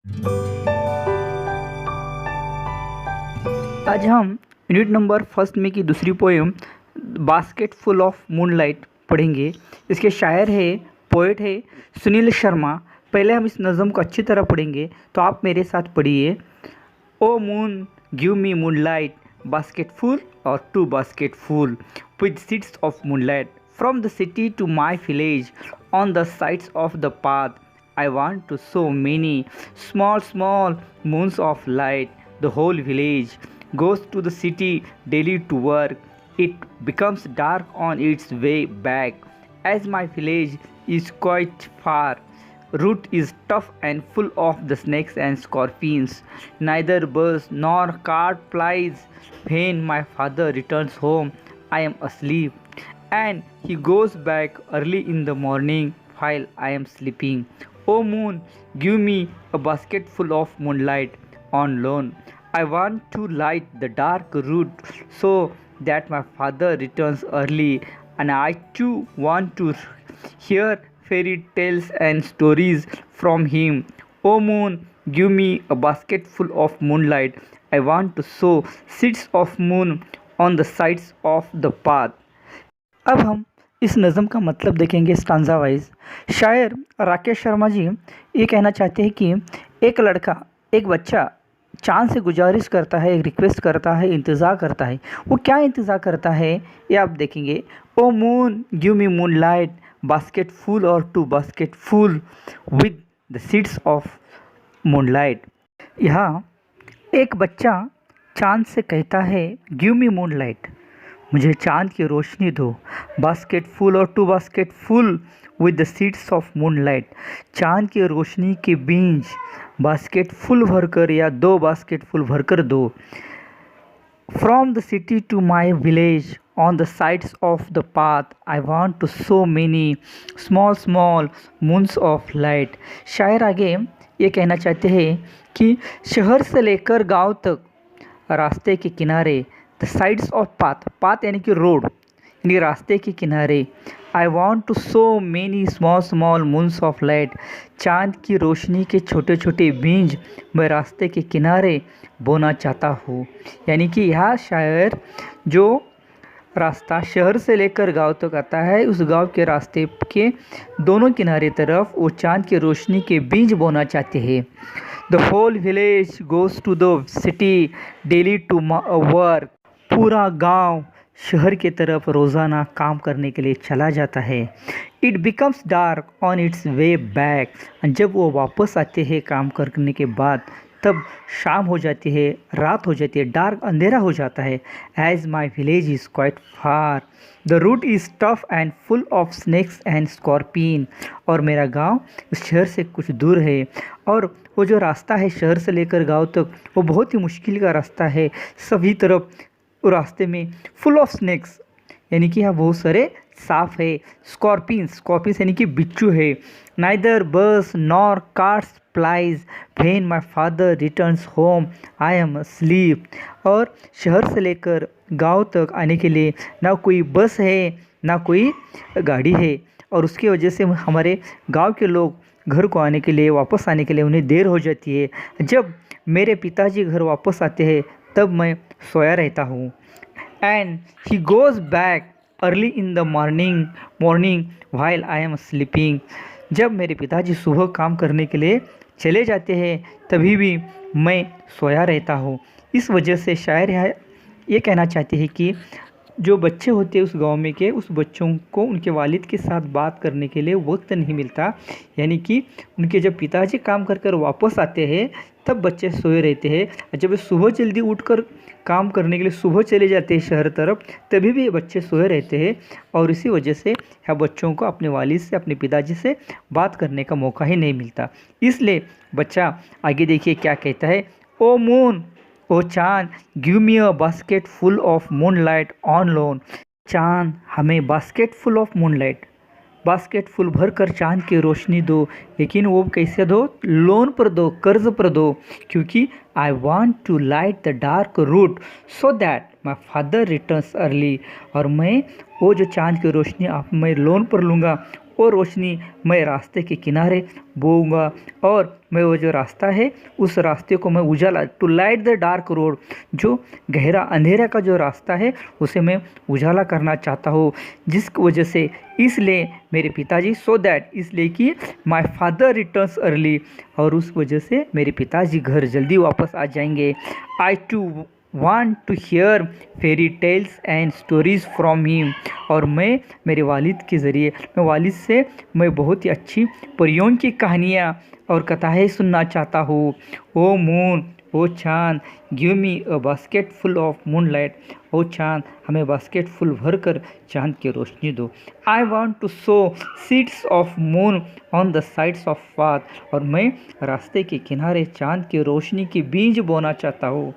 आज हम unit number first में की दूसरी poem basket full of moonlight पढ़ेंगे। इसके शायर है, पोएट है सुनील शर्मा। पहले हम इस नज़म को अच्छी तरह पढ़ेंगे, तो आप मेरे साथ पढ़िए। O moon give me moonlight, basket full or two basket full with seeds of moonlight from the city to my village on the sides of the path. I want to so many small moons of light. The whole village goes to the city daily to work. It becomes dark on its way back as my village is quite far. Route is tough and full of the snakes and scorpions. Neither bus nor cart plies. When my father returns home, I am asleep, and he goes back early in the morning while I am sleeping. O moon, give me a basket full of moonlight on loan. I want to light the dark route so that my father returns early, and I too want to hear fairy tales and stories from him. O moon, give me a basket full of moonlight. I want to sow seeds of moon on the sides of the path. अब हम इस नज़म का मतलब देखेंगे stanza wise. शायर राकेश शर्मा जी ये कहना चाहते हैं कि एक लड़का, एक बच्चा चाँद से गुजारिश करता है, एक रिक्वेस्ट करता है, इंतज़ार करता है। वो क्या इंतज़ार करता है ये आप देखेंगे। O moon give me moonlight, basket full और two basket full with the seeds of moonlight. यहाँ एक बच्चा चाँद से कहता है गिव मी मूनलाइट, मुझे चाँद की रोशनी दो। बास्केट फुल और two basket full with the seeds of moonlight, चाँद की रोशनी के बीज बास्केट फुल भरकर या दो बास्केट फुल भरकर दो। From the city to my village on the sides of the path I want to so many small moons of light। शायर आगे ये कहना चाहते हैं कि शहर से लेकर गांव तक रास्ते के किनारे, the sides of path, path यानी कि रोड यानी रास्ते के किनारे, I want to sow many small moons of light, चाँद की रोशनी के छोटे छोटे बीज मैं रास्ते के किनारे बोना चाहता हूँ। यानी कि यह शायर जो रास्ता शहर से लेकर गांव तक आता है, उस गांव के रास्ते के दोनों किनारे तरफ वो चाँद की रोशनी के बीज बोना चाहते हैं। The whole village goes to the city daily to work, पूरा गांव शहर की तरफ रोज़ाना काम करने के लिए चला जाता है। It becomes dark on it's way back, जब वो वापस आते हैं काम करने के बाद तब शाम हो जाती है, रात हो जाती है, डार्क अंधेरा हो जाता है। As my village is quite far, the route is tough and full of snakes and scorpion, और मेरा गांव उस शहर से कुछ दूर है, और वो जो रास्ता है शहर से लेकर गांव तक वो बहुत ही मुश्किल का रास्ता है। सभी तरफ वो रास्ते में फुल ऑफ स्नेक्स यानी कि यहाँ बहुत सारे सांप है, स्कॉर्पियंस यानी कि बिच्छू है। नाइदर बस nor cars plies when my father returns home I am asleep, और शहर से लेकर गांव तक आने के लिए ना कोई बस है ना कोई गाड़ी है, और उसकी वजह से हमारे गांव के लोग घर को आने के लिए, वापस आने के लिए उन्हें देर हो जाती है। जब मेरे पिताजी घर वापस आते हैं तब मैं सोया रहता हूँ। And he goes back early in the morning while I am sleeping, जब मेरे पिताजी सुबह काम करने के लिए चले जाते हैं तभी भी मैं सोया रहता हूँ। इस वजह से शायर ये कहना चाहते हैं कि जो बच्चे होते हैं उस गांव में के, उस बच्चों को उनके वालिद के साथ बात करने के लिए वक्त नहीं मिलता। यानी कि उनके जब पिताजी काम कर कर वापस आते हैं तब बच्चे सोए रहते हैं। जब वे सुबह जल्दी उठकर काम करने के लिए सुबह चले जाते हैं शहर तरफ, तभी भी ये बच्चे सोए रहते हैं, और इसी वजह से यह बच्चों को अपने वालिद से, अपने पिताजी से बात करने का मौका ही नहीं मिलता। इसलिए बच्चा आगे देखिए क्या कहता है। ओ मून, ओ चाँद, give me a basket full of moonlight on loan, चाँद हमें basket full of moonlight, basket full भर कर चाँद की रोशनी दो, लेकिन वो कैसे दो? लोन पर दो, कर्ज पर दो, क्योंकि I want to light the dark route so that my father returns early, और मैं वो जो चाँद की रोशनी आप मैं लोन पर लूँगा वो रोशनी मैं रास्ते के किनारे बोऊंगा और मैं वो जो रास्ता है उस रास्ते को मैं उजाला, to light the dark road, जो गहरा अंधेरा का जो रास्ता है उसे मैं उजाला करना चाहता हूँ। जिस वजह से, इसलिए मेरे पिताजी, सो दैट, इसलिए कि माय फादर रिटर्न्स अर्ली, और उस वजह से मेरे पिताजी घर जल्दी वापस आ जाएंगे। I too want to hear fairy tales and stories from him, और मैं मेरे वालिद के ज़रिए, मैं वालिद से मैं बहुत ही अच्छी परियों की कहानियाँ और कथाएँ सुनना चाहता हूँ। ओ मून, ओ चाँद, give me a basket full of moonlight, ओ चाँद हमें बास्केट फुल भर कर चाँद की रोशनी दो। I want to sow seeds of moon on the sides of path, और मैं रास्ते के किनारे चाँद की रोशनी के बीज बोना चाहता हूँ।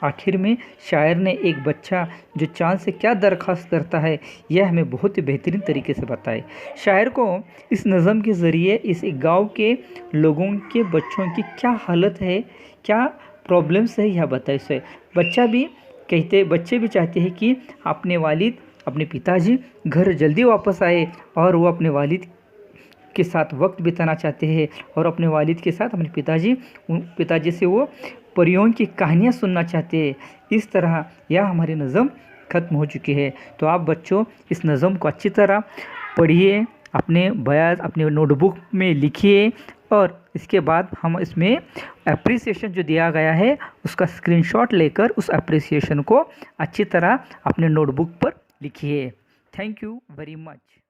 आखिर में शायर ने एक बच्चा जो चाँद से क्या दरख्वास्त करता है यह हमें बहुत ही बेहतरीन तरीके से बताए। शायर को इस नज़म के ज़रिए इस गांव के लोगों के बच्चों की क्या हालत है, क्या प्रॉब्लम्स है, यह बताए से। बच्चे भी चाहते हैं कि अपने वालिद, अपने पिताजी घर जल्दी वापस आए और वो अपने वालिद के साथ वक्त बिताना चाहते हैं, और अपने वालिद के साथ अपने पिताजी से वो परियों की कहानियाँ सुनना चाहते हैं। इस तरह यह हमारी नज़म ख़त्म हो चुकी है। तो आप बच्चों इस नज़म को अच्छी तरह पढ़िए, अपने बयान अपने नोटबुक में लिखिए, और इसके बाद हम इसमें एप्रिसिएशन जो दिया गया है उसका स्क्रीनशॉट लेकर उस एप्रिसिएशन को अच्छी तरह अपने नोटबुक पर लिखिए। Thank you very much.